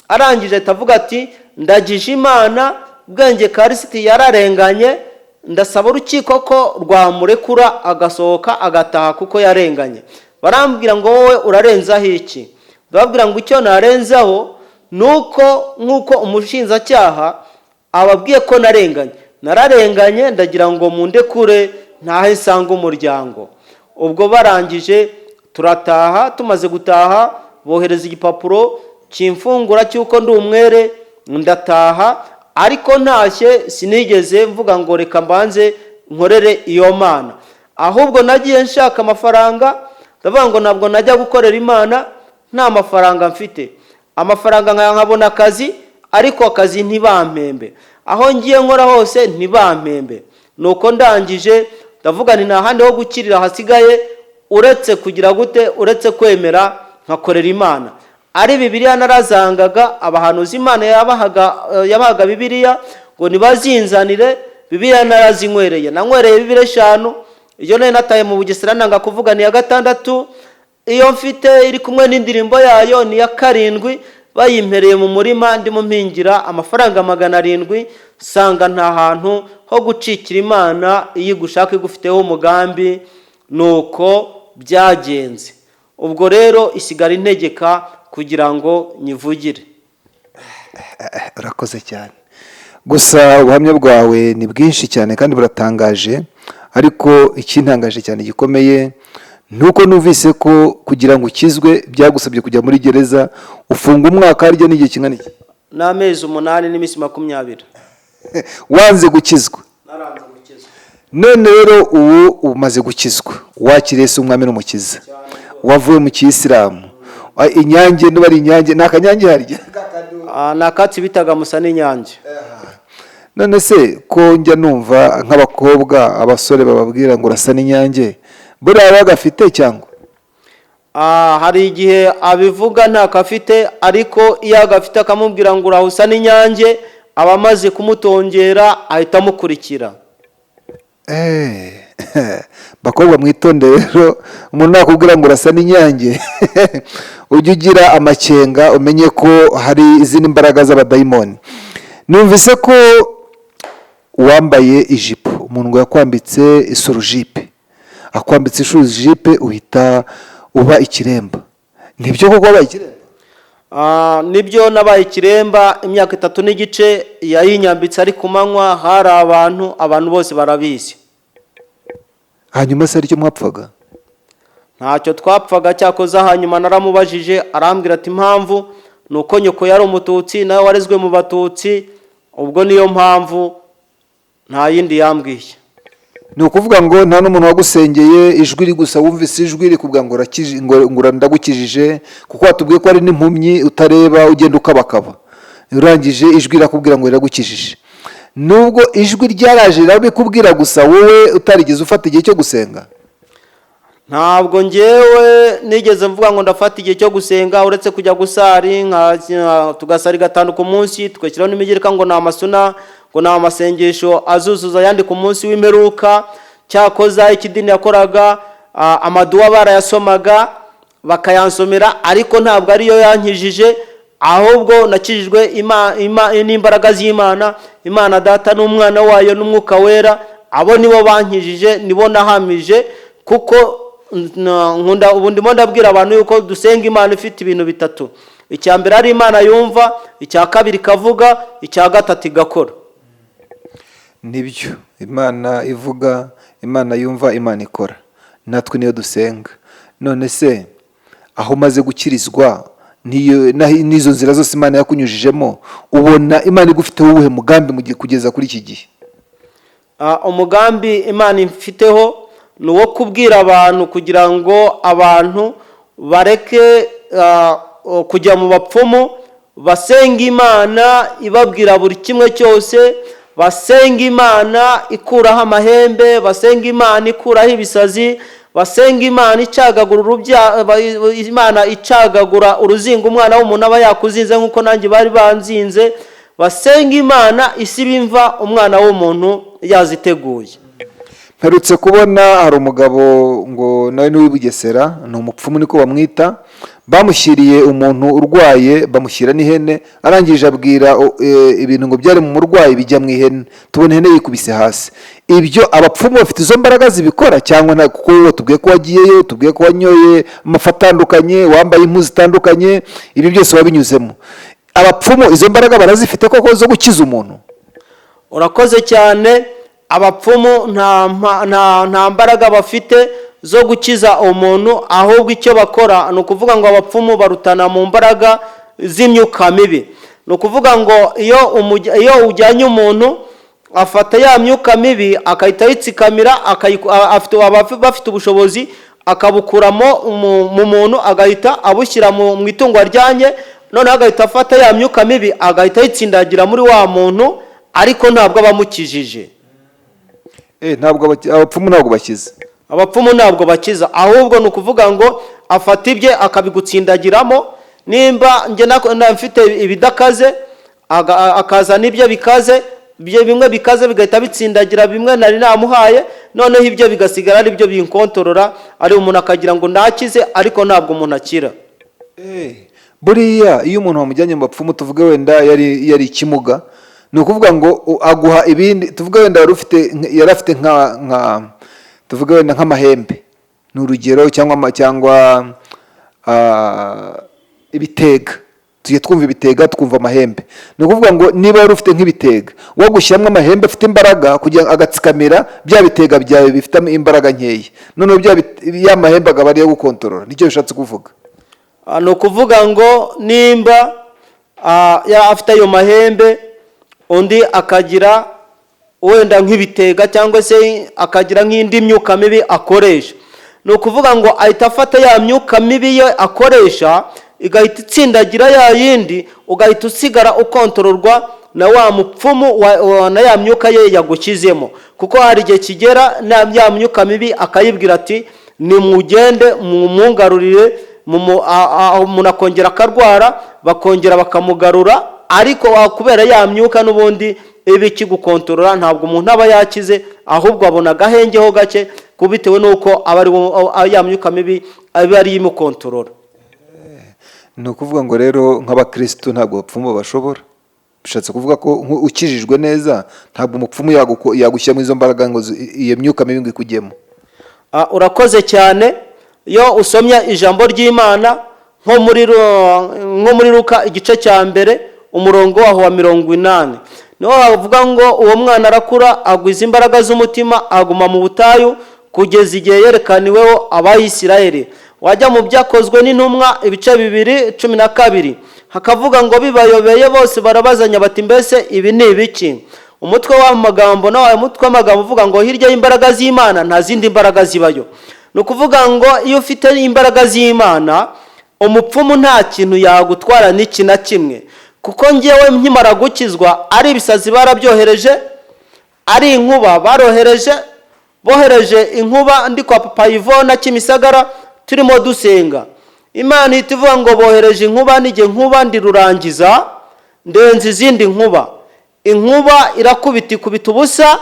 arangije atavuga ati ndagije Imana, bwenge Karisiti yararenganye, ndasaba urukiko ko rwamurekura agasohoka agataha kuko yarenganye. Barambwira ngo wowe urarenzaho iki? Ndababwira ngo icyo narenzaho nuko nkuko umushinjacyaha ababwiye ko nararenganye, ndagira ngo mundekure ntahe nsanga umuryango. Ubwo barangije turataha. Tumaze gutaha bohereza igipapuro cy'imfungura cyuko ndi umwere, ndataha. Ariko ntashye sinigeze mvuga ngo reka mbanze nkorere iyo Mana. ahubwo nagiye nshaka amafaranga, ndavuga ngo ntabwo najya gukorera Imana nta mafaranga mfite. Amafaranga nkabona akazi, ariko akazi ntibampembe, aho ngiye nkora hose ntibampembe. Nuko ndangije ndavuga ni nta handi ho gukirira hasigaye uretse kugira gute, uretse kwemera nkakorera Imana. Ari Bibiliya narazangaga, abahanuzi Imana yabahaga Bibiliya ngo nibazinzanire. Bibiliya narazinywereye, nanywereye Bibiliya 5. Iyo nari nataye mu Bugesera nanga kuvuga ni ya 6. Iyo mfite iri kumwe n'indirimbo yayo ni ya 7. Bayimpereye mu murima ndimo mpingira amafaranga 700. Sanga nta hantu ho gucikira Imana iyo gushaka igufiteho umugambi. Nuko byagenze. Ubwo rero isigara integeka kugira ngo nyivugire. Urakoze cyane. Gusa ubuhamya bwawe ni bwinshi cyane kandi buratangaje, ariko ikintangaje cyane gikomeye nuko numvise ko kugira ngo ukizwe byagusabye kujya muri gereza ufunga umwaka, harya n'igihe kingana iki? N'amezi 8 n'iminsi 20. Wanze gukizwa. Naranze gukizwa. None rero ubu umaze gukizwa, wakiriye se Umwami n'Umukiza, wavuye mu Kiyisilamu. Inyange n'ubari inyange nakanyange harya nakatsi bitaga musa n'inyange. None se ko njya numva nk'abakobwa abasore bababwira ngo urasa n'inyange, buriya bagafite cyangwa? Hari igihe abivuga ntakafite, ariko iyo agafite akamubwira ngo urahusa n'inyange, aba amaze kumutongera ahita amukurikira. Bakobwa mwitonde rero, umuntu nakubwira ngo urasa n'inyange ujye ugira amakenga, umenye ko hari izindi mbaraga z'abadayimoni. Numvise ko wambaye ijipo, umuntu ngo yakwambitse isurujipe, akwambitse isurujipe uhita uba ikiremba. Nibyo koko wabaye ikiremba? Nibyo nabaye ikiremba imyaka 3 n'igice. Yayinyambitse ari kumanywa, hari abantu bose barabizi. Hanyuma se aricyo mwapfaga? Ntacyo twapfaga, cyakoza hanyuma naramubajije arambwira ati impamvu nuko nyoko yari umututsi nawe warezwe mu batutsi, ubwo niyo mpamvu, nta yindi yambwiye. Ni ukuvuga ngo nta n'umuntu wagusengeye, ijwi iri gusa wumvise ijwi iri kuvuga ngo ndagukijije, kuko watubwiye ko ari n'impumyi utareba ugenda ukabakaba, urangije ijwi irakubwira ngo iragukijije. Nubwo ijwi ryaraje rirabikubwira gusa, wowe utarigeze ufata igihe cyo gusenga? Ntabwo ngewe nigeze mvuga ngo ndafata igihe cyo gusenga, uretse kujya gusari tugasari 5 ku munsi, tukashyiraho n'imigereka ngo ni amasuna, ngo ni amasengesho azuzuza yandi ku munsi w'imperuka. Cyakoza ikidini yakoraga, amaduwa barayasomaga bakayansomera, ariko ntabwo ariyo yankijije, ahubwo nakijijwe n'imbaraga z'Imana, Imana Data n'Umwana wayo n'Umwuka Wera. Abo nibo bankijije, nibo nahamije, kuko ubu ndimo ndabwira abantu yuko dusenga Imana ifite ibintu 3. Icya mbere ari Imana yumva, icya kabiri ikavuga, icya gatatu igakora. Nibyo, Imana ivuga, Imana yumva, Imana ikora. Natwe niyo dusenga. None se aho maze gukirizwa n'izo nzira zose Imana yakunyujijemo, ubona Imana igufiteho uwuhe mugambi mu gihe kugeza kuri iki gihe? Umugambi Imana ifiteho ni uwo kubwira abantu kugira ngo abantu bareke kujya mu bapfumu, basenga Imana ibabwira buri kimwe cyose, basenga Imana ikuraho amahembe, basenga Imana ikuraho ibisazi, basenga Imana Imana icagagura uruzingo umwana w'umuntu aba yakuzinze nk'uko nanjye bari banzinze, basenga Imana isiba imva umwana w'umuntu yaziteguye. Mperutse kubona hari umugabo ngo nawe ni w'Ibugesera, ni umupfumu niko bamwita, bamushyiriye umuntu urwaye, bamushyira n'ihene, arangije abwira ibintu ngo byari mu murwayi bijya mu ihene, tubona ihene yikubise hasi. Ibyo abapfumu bafite izo mbaraga zibikora cyangwa nta? Kuko tubwiye ko wagiyeyo, tubwiye ko wanyoye amafu atandukanye, wambaye impu zitandukanye, ibi byose wabinyuzemo. Abapfumu izo mbaraga barazifite koko zo gukiza umuntu? Urakoze cyane. Abapfumu nta mbaraga bafite zo gukiza umuntu, ahubwo icyo bakora ni ukuvuga ngo abapfumu barutana mu mbaraga z'imyuka mibi. Ni ukuvuga ngo iyo ujyanye umuntu afata ya myuka mibi akahita ayitsikamira, bafite ubushobozi akabukuramo mu muntu, agahita abushyira mu itungo aryanye, noneho agahita afata ya myuka mibi agahita ayitsindagira muri wa muntu, ariko ntabwo abamukijije. Abapfumu ntabwo bakiza. Abapfumu ntabwo bakiza, ahubwo ni ukuvuga ngo afata ibye akabigutsindagiramo. Nimba njye mfite ibidakaze, akazana ibyo bikaze, bimwe bikaze bigahita bitsindagira bimwe nari namuhaye, noneho ibyo bigasigara ari byo binkontorora, ari umuntu akagira ngo nakize, ariko ntabwo umuntu akira. Buriya iyo umuntu wamujyanye mu bapfumu, tuvuge wenda yari ikimuga, ni ukuvuga ngo aguha ibindi, tuvuge wenda yari afite tuvuge wenda nk'amahembe, ni urugero, cyangwa ibitega. Tujye twumva ibitega twumva amahembe. Ni ukuvuga ngo niba wari ufite nk'ibitega, wagushyiramo amahembe afite imbaraga kugira agatsikamira bya bitega byawe bifite imbaraga nkeya, noneho ya mahembe akaba ariyo gukontorora. Nicyo bishatse kuvuga. Ni ukuvuga ngo nimba afite ayo mahembe, undi akagira wenda nk'ibitega cyangwa se akagira nk'indi myuka mibi akoresha, ni ukuvuga ngo ahita afata ya myuka mibi ye akoresha, igahita itsindagira ya yindi, ugahita usigara ukontororwa na wa mupfumu na ya myuka ye yagushyizemo. Kuko hari igihe kigera ya myuka mibi akayibwira ati nimugende mumungarurire, umuntu akongera akarwara, bakongera bakamugarura, ariko kubera ya myuka n'ubundi iba ikigukontorora, ntabwo umuntu aba yakize, ahubwo abona agahengeho gake, bitewe n'uko ya myuka mibi aba ari imukontorora. Ni ukuvuga ngo rero nk'abakirisitu ntabwo abapfumu bashobora. Bishatse kuvuga ko ukijijwe neza ntabwo umupfumu yagushyiramo izo mbaraga ngo iyo myuka mibi ngo ikujyemo. Urakoze cyane. Iyo usomye ijambo ry'Imana nko muri Luka igice cya mbere umurongo waho wa 80, niho bavuga ngo uwo mwana arakura, agwiza imbaraga z'umutima, aguma mu butayu kugeza igihe yerekaniweho Abayisiraheli. Wajya mu Byakozwe n'Intumwa ibice 2:12, hakavuga ngo bibayobeye bose barabazanya bati mbese ibi ni ibiki? Umutwe w'amagambo nawe umutwe w'amagambo uvuga ngo hirya y'imbaraga z'Imana nta zindi mbaraga zibayo. Ni ukuvuga ngo iyo ufite imbaraga z'Imana, umupfumu nta kintu yagutwara n'iki na kimwe. Kuko ngewe nkimara gukizwa, ari ibisazi barabyohereje, ari inkuba bohereje inkuba ndi kwa Papa Ivona Kimisagara, turimo dusenga. Imana ihita ivuga ngo bohereje inkuba, nige nkuba ndi rurangiza ndenze izindi nkuba. Inkuba ikubita ubusa,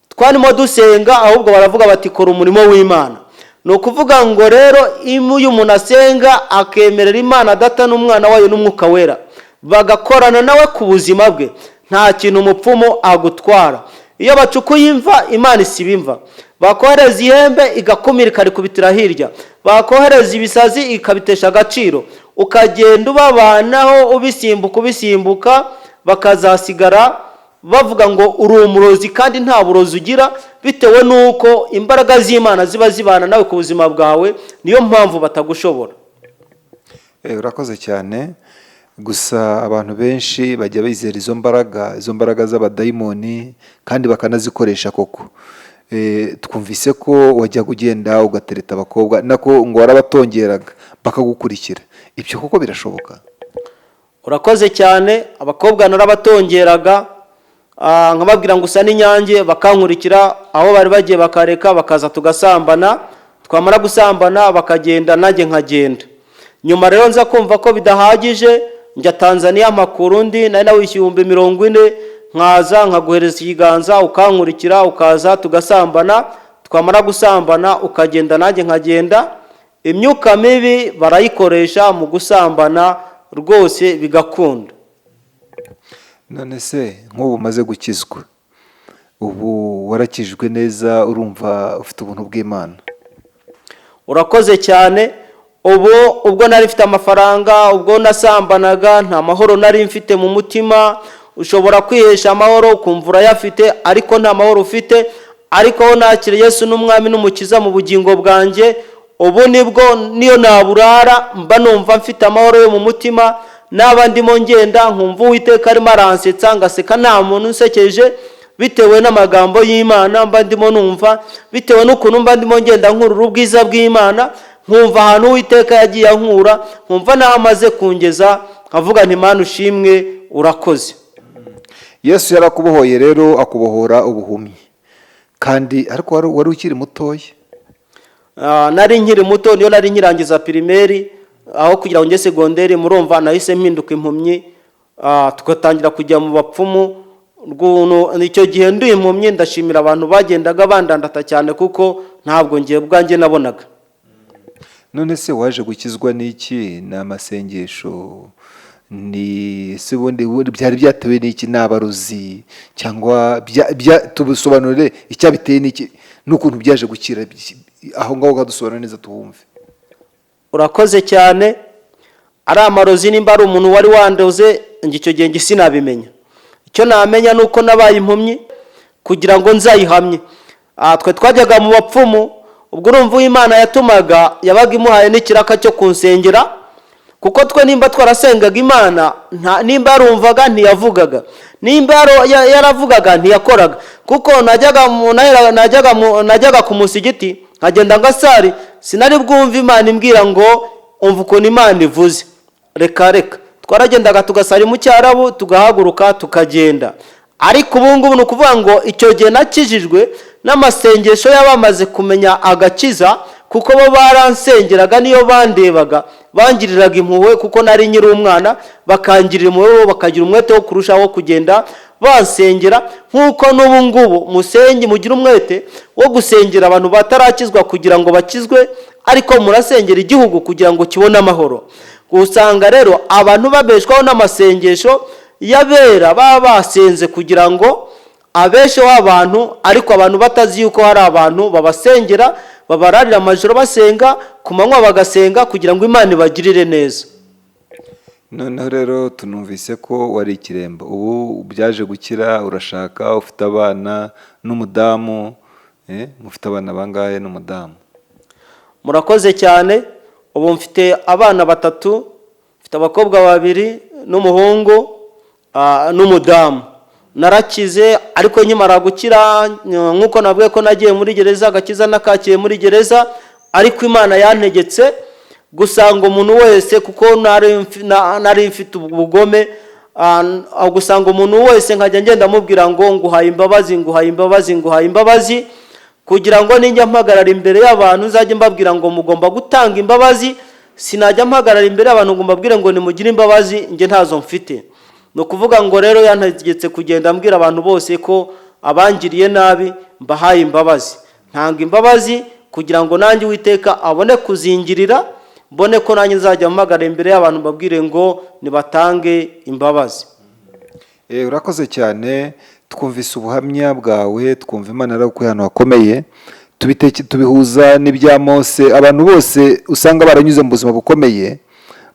twarimo dusenga, ahubwo baravuga bati kora umurimo w'Imana. Ni ukuvuga ngo rero iyo umuntu asenga akemerera Imana Data n'Umwana wayo n'Umwuka Wera, bagakorana nawe ku buzima bwe, nta kintu umupfumu agutwara. Iyo bacukuye imva, Imana isiba imva. Bakohereza ihembe igakumira ikarikubitira hirya, bakohereza ibisazi ikabitesha agaciro, ukagenda ubabanaho ubisimbuka, bakazasigara bavuga ngo uri umurozi kandi nta burozi ugira, bitewe n'uko imbaraga z'Imana ziba zibana nawe ku buzima bwawe, niyo mpamvu batagushobora. Urakoze cyane. Gusa abantu benshi bajya bizera izo mbaraga z'abadayimoni kandi bakanazikoresha koko. Twumvise ko wajyaga ugenda ugatereta abakobwa, nako ngo warabatongeraga bakagukurikira. Ibyo koko birashoboka? Urakoze cyane. Abakobwa narabatongeraga, nkababwira ngo usa n'inyange, bakankurikira aho bari bagiye, bakareka bakaza tugasambana, twamara gusambana bakagenda nanjye nkagenda. Nyuma rero nza kumva ko bidahagije, njya Tanzania amakuru ndi nari nawishyuye 40, nkaza nkaguhereza ikiganza ukankurikira, ukaza tugasambana, twamara gusambana ukagenda nanjye nkagenda. Imyuka mibi barayikoresha mu gusambana rwose bigakunda. None se nk'ubu umaze gukizwa, ubu warakijwe neza, urumva ufite ubuntu bw'Imana? Urakoze cyane. Ubwo nari mfite amafaranga, ubwo nasambanaga, nta mahoro nari mfite mu mutima. Ushobora kwihesha amahoro ukumva urayafite, ariko nta mahoro ufite. Ariko aho nakiriye Yesu n'Umwami n'Umukiza mu bugingo bwanjye, ubu nibwo niyo naburara mba numva mfite amahoro yo mu mutima. Naba ndimo ngenda nkumva Uwiteka arimo aransetsa, ngaseka nta muntu unsekeje, bitewe n'amagambo y'Imana mba ndimo numva, bitewe n'ukuntu mba ndimo ngenda nkurura ubwiza bw'Imana, nkumva ahantu Uwiteka yagiye ankura, nkumva naho amaze kungeza, nkavuga nti Imana ushimwe, urakoze. Yesu yarakubohoye rero, akubohora ubuhumyi, kandi ariko wari ukiri mutoya. Nari nkiri muto, niyo nari nkirangiza primaire, aho kugira ngo nge segonderi, murumva nahise mpinduka impumyi, tugatangira kujya mu bapfumu. Icyo gihe ndi impumyi, ndashimira abantu bagendaga bandandata cyane kuko ntabwo ngiye bwanjye nabonaga. None se waje gukizwa n'iki? Ni amasengesho? Ni se ubundi byari byatewe n'iki? Ni abarozi? Cyangwa tubisobanurire icyabiteye n'iki n'ukuntu byaje gukira, aho ngaho ukadusobanura neza tuwumve. Urakoze cyane. Ari amarozi nimba ari umuntu wari wandoze, icyo gihe ngi sinabimenya. Icyo namenya nuko nabaye impumyi kugira ngo nzayihamye. Twe twajyaga mu bapfumu, ubwo urumva Imana yatumaga yabaga imuhaye n'ikiraka cyo kunsengera, kuko twe nimba twarasengaga Imana, nimba yarumvaga ntiyavugaga, nimba yaravugaga ntiyakoraga, kuko najyaga ku musigiti nkagenda ngasari, sinari bwumva Imana imbwira ngo umva ukuntu Imana ivuze. Reka twaragendaga tugasari mu cyarabu, tugahaguruka tukagenda. Ariko ubu ngubu ni ukuvuga ngo icyo gihe nakijijwe n'amasengesho y'abamaze kumenya agakiza, kuko bo baransengeraga, niyo bandebaga bangiriraga impuhwe, kuko nari nyiri umwana, bakangirira impuhwe, bakagira umwete wo kurushaho kugenda bansengera. Nk'uko n'ubu ngubu mugira umwete wo gusengera abantu batarakizwa kugira ngo bakizwe, ariko murasengera igihugu kugira ngo kibone amahoro. Usanga rero abantu babeshwaho n'amasengesho y'abera baba basenze kugira ngo abesheho abantu, ariko abantu batazi yuko hari abantu babasengera, babararira amajoro basenga, ku manywa bagasenga kugira ngo Imana ibagirire neza. Noneho rero tunumvise ko wari ikiremba, ubu byaje gukira, urashaka, ufite abana n'umudamu. Mufite abana bangahe n'umudamu? Murakoze cyane. Ubu mfite abana 3, mfite abakobwa 2 n'umuhungu n'umudamu. Narakize, ariko nkimara gukira, nkuko navuye ko nagiye muri gereza, agakiza nakakiye muri gereza, ariko Imana yantegetse gusanga umuntu wese, kuko nari mfite ubugome, gusanga umuntu wese nkajya ngenda mubwira ngo nguhaye imbabazi, kugira ngo ninjya mpagarara imbere y'abantu nzajye mbabwira ngo mugomba gutanga imbabazi. Sinajya mpagarara imbere y'abantu ngo mbabwire ngo nimugire imbabazi nge ntazo mfite. Ni ukuvuga ngo rero yantegetse kugenda mbwira abantu bose ko abangiriye nabi mbahaye imbabazi. Ntanga imbabazi kugira ngo nanjye Uwiteka abone kuzingirira, mbone ko nanjye nzajya mpagarara imbere y'abantu mbabwire ngo nibatange imbabazi. Urakoze cyane. Twumvise ubuhamya bwawe, twumva Imana yaragukuye ahantu hakomeye, tubihuza n'ibya Mose. Abantu bose usanga baranyuze mu buzima bukomeye,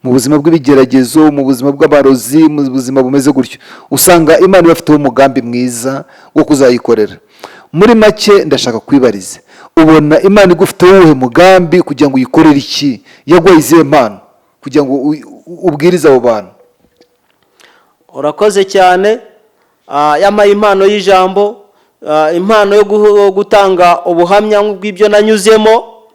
mu buzima bw'ibigeragezo, mu buzima bw'abarozi, mu buzima bumeze gutyo, usanga Imana ibafiteho umugambi mwiza wo kuzayikorera. Muri make ndashaka kwibariza, ubona Imana igufiteho uwuhe mugambi kugira ngo uyikorere iki? Yaguhaye izihe mpano kugira ngo ubwirize abo bantu? Urakoze cyane. Yamaye impano y'ijambo, impano yo gutanga ubuhamya bw'ibyo nanyuzemo,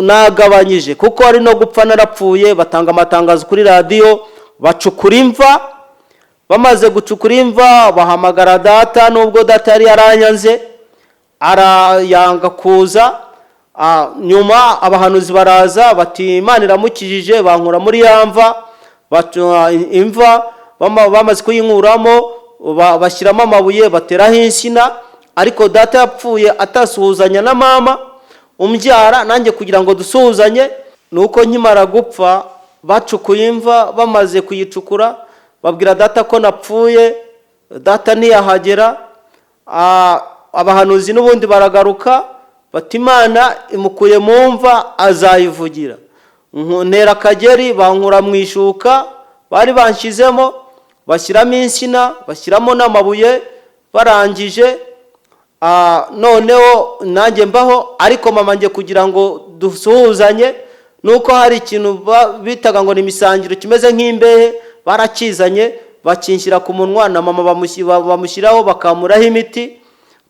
nagabanyije kuko ari no gupfa narapfuye. Batanga amatangazo kuri radio, bacukura imva, bamaze gucukura imva bahamagara data, nubwo data yari yaranyanze arayanga kuza. Nyuma abahanuzi baraza bati Imana iramukijije, bankura muri yamva, imva bamaze kuyinkuramo bashyiramo amabuye bateraho insina. Ariko data yapfuye atasuhuzanya na mama umbyara, nanjye kugira ngo dusuhuzanye. Nuko nkimara gupfa bacukuye imva, bamaze kuyicukura babwira data ko napfuye. Data ntiyahagera. Abahanuzi n'ubundi baragaruka bati Imana imukuye mu mva azayivugira. Ntera akageri bankura mu ishuka bari banshizemo, bashyiramo insina, bashyiramo n'amabuye. Barangije noneho nanjye mbaho, ariko mama nge kugira ngo dusuhuzanye, nuko hari ikintu bitaga ngo ni imisangiro kimeze nk'imbehe, barakizanye bakinshyira ku munwa na mama bamushyiraho bakamuraho imiti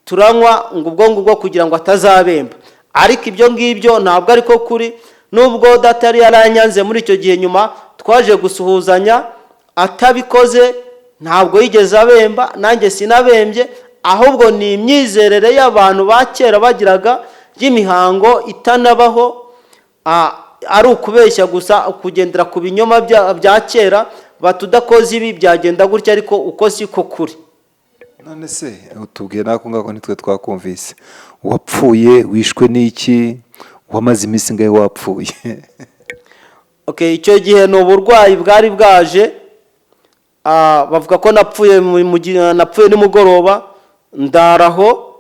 turanywa ngo ubwo ngubwo kugira ngo atazabemba. Ariko ibyo ngibyo ntabwo ariko kuri, nubwo data yari yaranyanze muri icyo gihe, nyuma twaje gusuhuzanya, atabikoze ntabwo yigeze abemba, nanjye sinabembye, ahubwo ni imyizerere y'abantu ba kera bagiraga y'imihango itanabaho, ari ukubeshya gusa, kugendera ku binyoma bya kera, batudakoze ibi byagenda gutya, ariko uko siko kuri. None se utubwiye nako ngako nitwe twakumvise, wapfuye wishwe n'iki? Wamaze iminsi ngahe wapfuye? Okay, icyo gihe ni uburwayi bwari bwaje, bavuga ko napfuye nimugoroba, ndaraho,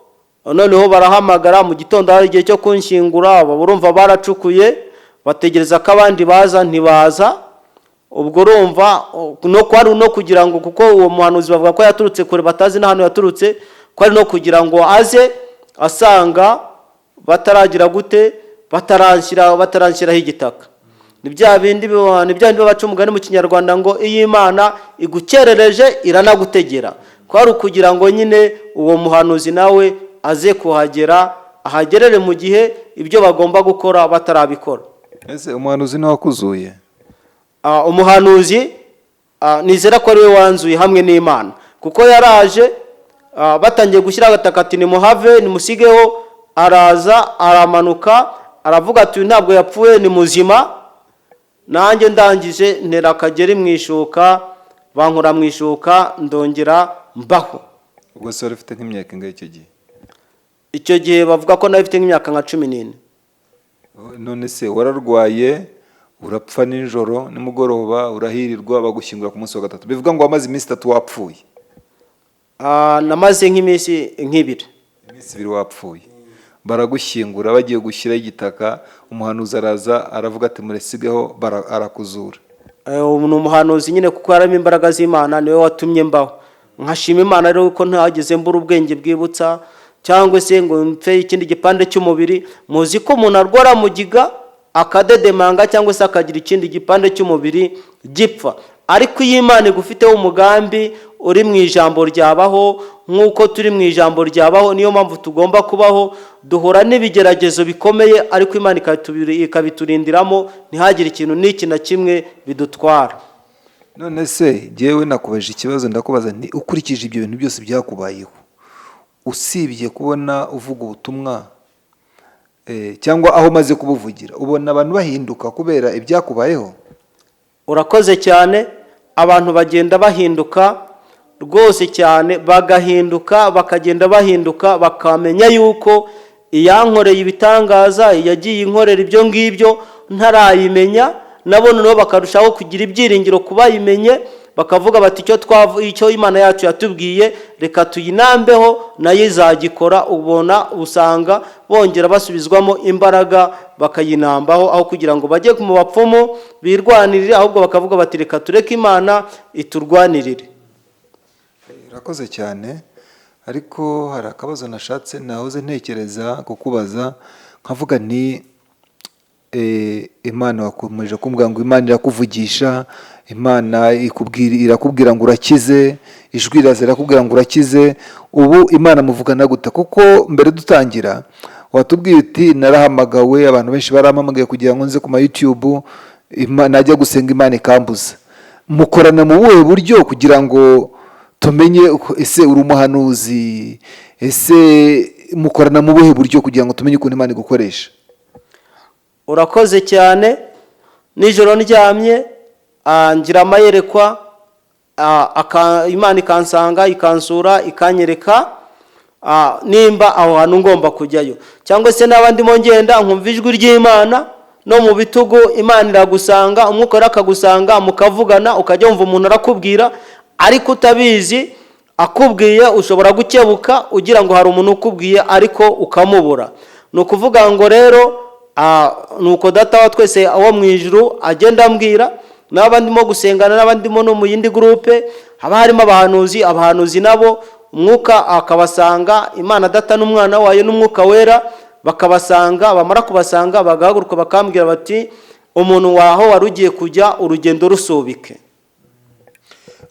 noneho barahamagara mu gitondo, hari igihe cyo kunshyingura, urumva baracukuye, bategereza ko abandi baza, ntibaza. Ubwo urumva no kwari no kugira ngo, kuko uwo muhanuzi bavuga ko yaturutse kure, batazi n'ahantu yaturutse, kwari no kugira ngo aze asanga bataragira gute, bataranshyiraho igitaka. Ni bya bindi baca umugani mu Kinyarwanda ngo iyo Imana igukerereje iranagutegera. Kwari kugira ngo nyine uwo muhanuzi nawe aze kuhagera, ahagerere mu gihe ibyo bagomba gukora batarabikora. Ese umuhanuzi ni wakuzuye? Umuhanuzi nizera ko ari we wanzuye hamwe n'Imana, kuko yaraje batangiye gushyira agataka ati nimuhave nimusigeho, araza aramanuka aravuga ati ntabwo yapfuye, ni muzima. Nanjye ndangije ntera akageri mu ishuka, bankura mu ishuka, ndongera mbaho. Ubwo se wari ufite nk'imyaka ingahe icyo gihe? Icyo gihe bavuga ko nawe ufite nk'imyaka nka 14. None se wararwaye urapfa nijoro, nimugoroba urahirirwa, bagushyingura ku munsi wa gatatu, bivuga ngo wamaze iminsi 3 wapfuye? Namaze nk'iminsi 2. Iminsi 2 wapfuye. Baragushyingura, bagiye gushyiraho igitaka, umuhanuzi araza aravuga ati muresigeho, arakuzura. Ni umuhanuzi nyine, kuko harimo imbaraga z'Imana, niwe watumye mbaho. Nkashima Imana rero ko ntageze mbura ubwenge bwibutsa, cyangwa se ngo mfe ikindi gipande cy'umubiri. Muzi ko umuntu arwara mugiga akadedemanga, cyangwa se akagira ikindi gipande cy'umubiri gipfa, ariko iyo Imana igufiteho umugambi uri mu ijambo ryabaho, nk'uko turi mu ijambo ryabaho. Niyo mpamvu tugomba kubaho, duhura n'ibigeragezo bikomeye, ariko Imana ikabiturindiramo, ntihagire ikintu n'iki na kimwe bidutwara. None se jyewe nakubaje ikibazo, ndakubaza nti ukurikije ibyo bintu byose byakubayeho, usibye kubona uvuga ubutumwa cyangwa aho maze kubuvugira, ubona abantu bahinduka kubera ibyakubayeho? Urakoze cyane. Abantu bagenda bahinduka rwose cyane, bagahinduka, bakagenda bahinduka, bakamenya yuko iyankoreye ibitangaza, yagiye inkorera ibyo ngibyo ntarayimenya, nabo noneho bakarushaho kugira ibyiringiro kubayimenye, bakavuga bati icyo Imana yacu yatubwiye reka tuyinambeho, nayo izagikora. Ubona usanga bongera basubizwamo imbaraga bakayinambaho, aho kugira ngo bajye mu bapfumu birwanirire, ahubwo bakavuga bati reka tureke Imana iturwanirire. Urakoze cyane, ariko hari akabazo nashatse nahoze ntekereza kukubaza, nkavuga ni Imana wakomeje kumbwira ngo Imana irakuvugisha, Imana irakubwira ngo urakize, ijwi rirakubwira ngo urakize. Ubu Imana muvugana gute? Kuko mbere dutangira watubwiye uti narahamagawe, abantu benshi barampamagaye kugira ngo nze ku ma YouTube, najya gusenga Imana ikambuza. Mukorana mu buhe buryo kugira ngo tumenye ese uri umuhanuzi? Ese mukorana mu buhe buryo kugira ngo tumenye ukuntu Imana igukoresha? Urakoze cyane. Nijoro ndyamye ngira amayerekwa, Imana ikansanga, ikansura, ikanyereka nimba aho hantu ngomba kujyayo, cyangwa se n'abandimo ngenda nkumva ijwi ry'Imana no mu bitugu. Imana iragusanga, umwuka akagusanga, mukavugana, ukajya wumva umuntu arakubwira, ariko utabizi akubwiye ushobora gukebuka ugira ngo hari umuntu ukubwiye, ariko ukamubura. Ni ukuvuga ngo rero nuko data wa twese aho mu ijuru agenda ambwira, n'abandimo gusengana, n'abandimo no mu yindi groupe haba harimo abahanuzi nabo umwuka akabasanga, Imana data n'umwana wayo n'umwuka wera bakabasanga. Bamara kubasanga bagahaguruka bakambwira bati umuntu waho wari ugiye kujya urugendo rusubike.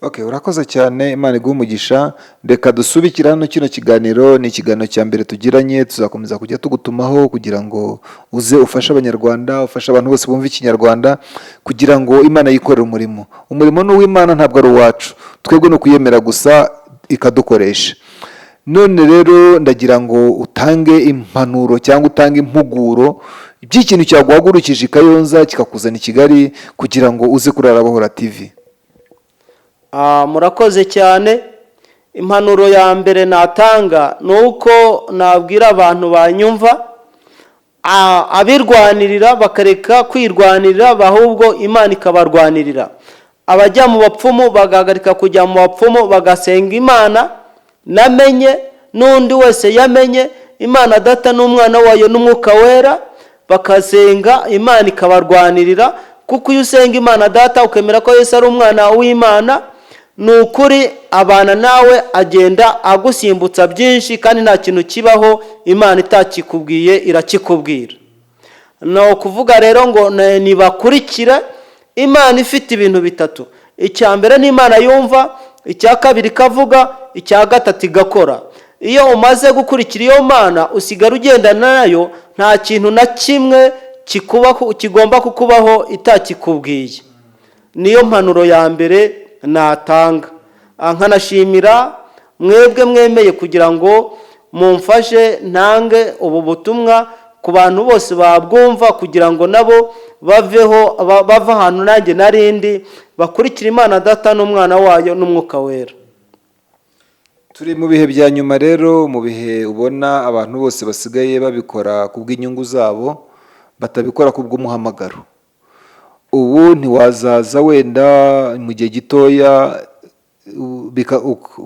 Okay, urakoze cyane, Imana iguhe umugisha. Reka dusubikira hano, kino kiganiro ni ikiganiro cya mbere tugiranye, tuzakomeza kujya tugutumaho kugira ngo uze ufashe abanyarwanda, ufashe abantu bose bumva ikinyarwanda, kugira ngo Imana yikorere umurimo. Umurimo ni uw'Imana, ntabwo ari uwacu. Twebwe ni ukuyemera gusa ikadukoresha. None rero ndagira ngo utange impanuro cyangwa utange impuguro by'ikintu cyaguhagurukije i Kayonza kikakuzana i Kigali kugira ngo uze kuri Arabohora TV. Murakoze cyane. Impanuro ya mbere natanga ni uko nabwira abantu banyumva, abirwanirira bakareka kwirwanirira, ahubwo Imana ikabarwanirira. Abajya mu bapfumu bagahagarika kujya mu bapfumu, bagasenga Imana namenye n'undi wese yamenye, Imana Data n'Umwana wayo n'Umwuka Wera, bakasenga Imana ikabarwanirira. Kuko iyo usenga Imana Data ukemera ko Yesu ari umwana w'Imana, ni ukuri abana nawe agenda agusimbutsa byinshi, kandi nta kintu kibaho Imana itakikubwiye irakikubwira. No kuvuga rero ngo nibakurikira Imana ifite ibintu bitatu. Icya mbere ni Imana yumva, icya kabiri ikavuga, icya gatatu igakora. Iyo umaze gukurikira iyo Mana usigara ugendana nayo, nta kintu na kimwe kigomba kukubaho itakikubwiye. Niyo mpanuro ya mbere natanga. Nkanashimira mwebwe mwemeye kugira ngo mumfashe ntange ubu butumwa ku bantu bose babwumva, kugira ngo nabo bava ahantu nanjye narindi, bakurikira Imana Data n'Umwana wayo n'Umwuka Wera. Turi mu bihe bya nyuma rero, mu bihe ubona abantu bose basigaye babikora kubw'inyungu zabo, batabikora kubw'umuhamagaro. Ubu ntiwazaza wenda mu gihe gitoya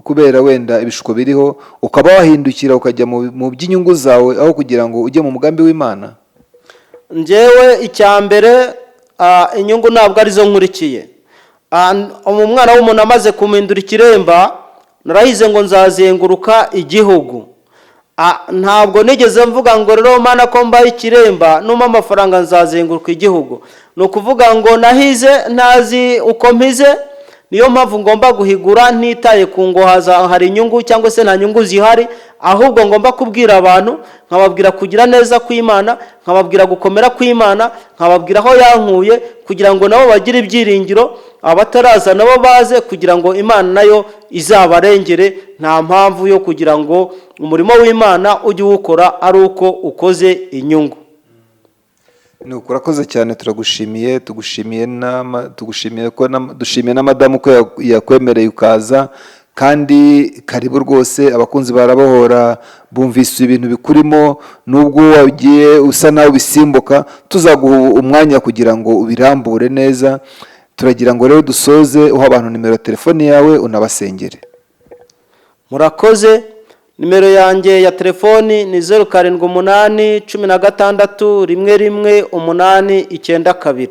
kubera wenda ibishuko biriho, ukaba wahindukira ukajya mu by'inyungu zawe aho kugira ngo ujye mu mugambi w'Imana. Njyewe icya mbere, inyungu ntabwo arizo nkurikiye. Umwana w'umuntu amaze kumindura Ikiremba, narahize ngo nzazenguruka igihugu. Ntabwo nigeze mvuga ngo rero Mana ko mbaye Ikiremba numa amafaranga nzazenguruka igihugu. Ni ukuvuga ngo nahize ntazi uko mpize, niyo mpamvu ngomba guhigura ntitaye ku ngo hari inyungu cyangwa se nta nyungu zihari, ahubwo ngomba kubwira abantu, nkababwira kugira neza kw'Imana, nkababwira gukomera kw'Imana, nkababwira aho yankuye, kugira ngo nabo bagire ibyiringiro, abataraza nabo baze, kugira ngo Imana nayo izabarengere. Nta mpamvu yo kugira ngo umurimo w'Imana ujye uwukora ari uko ukoze inyungu. Urakoze cyane, turagushimiye, dushimiye na madamu ko yakwemereye ukaza, kandi karibu rwose. Abakunzi barabohora bumvise ibintu bikurimo, nubwo wagiye usa nawe bisimbuka, tuzaguha umwanya kugira ngo ubirambure neza. Turagira ngo rero dusoze uha abantu nimero ya telefoni yawe unabasengere. Murakoze. Nimero yanjye ya telefoni ni 0786111892.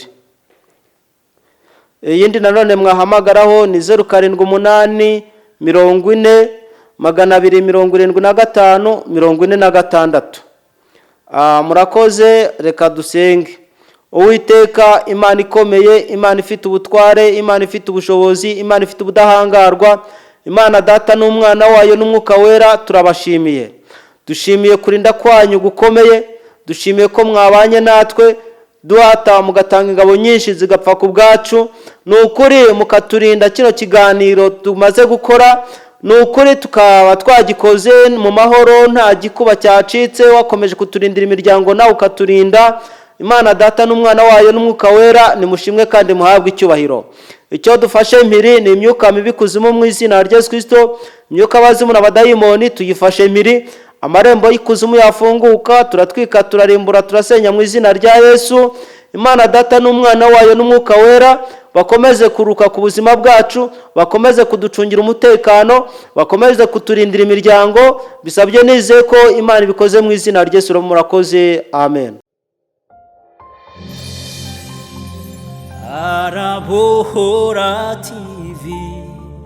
Iyindi nanone mwahamagaraho ni 078440027546. Murakoze. Reka dusenge. Uwiteka, Imana ikomeye, Imana ifite ubutware, Imana ifite ubushobozi, Imana ifite ubudahangarwa, Imana Data n'Umwana wayo n'Umwuka Wera, turabashimiye. Dushimiye kurinda kwanyu gukomeye, dushimiye ko mwabanye natwe, duhata mugatanga ingabo nyinshi zigapfa ku bwacu. Ni ukuri mukaturinda kino kiganiro tumaze gukora, ni ukuri tukaba twagikoze mu mahoro, nta gikuba cyacitse. Wakomeje kuturindira imiryango nawe ukaturinda. Imana Data n'Umwana wayo n'Umwuka Wera, nimushimwe kandi muhabwe icyubahiro. Icyo dufashe mpiri ni imyuka mibi kuzimu mu izina rya Yesu Kristo. Imyuka bazimu n'abadayimoni tuyifashe mpiri. Amarembo y'ikuzimu yafunguka, turatwika, turarimbura, turasenya mu izina rya Yesu. Imana Data n'Umwana wayo n'Umwuka Wera bakomeze kuruka ku buzima bwacu, bakomeze kuducungira umutekano, bakomeze kuturindira imiryango. Bisabye nizeye ko Imana ibikoze mu izina rya Yesu. Murakoze. Amen. Arabohora TV.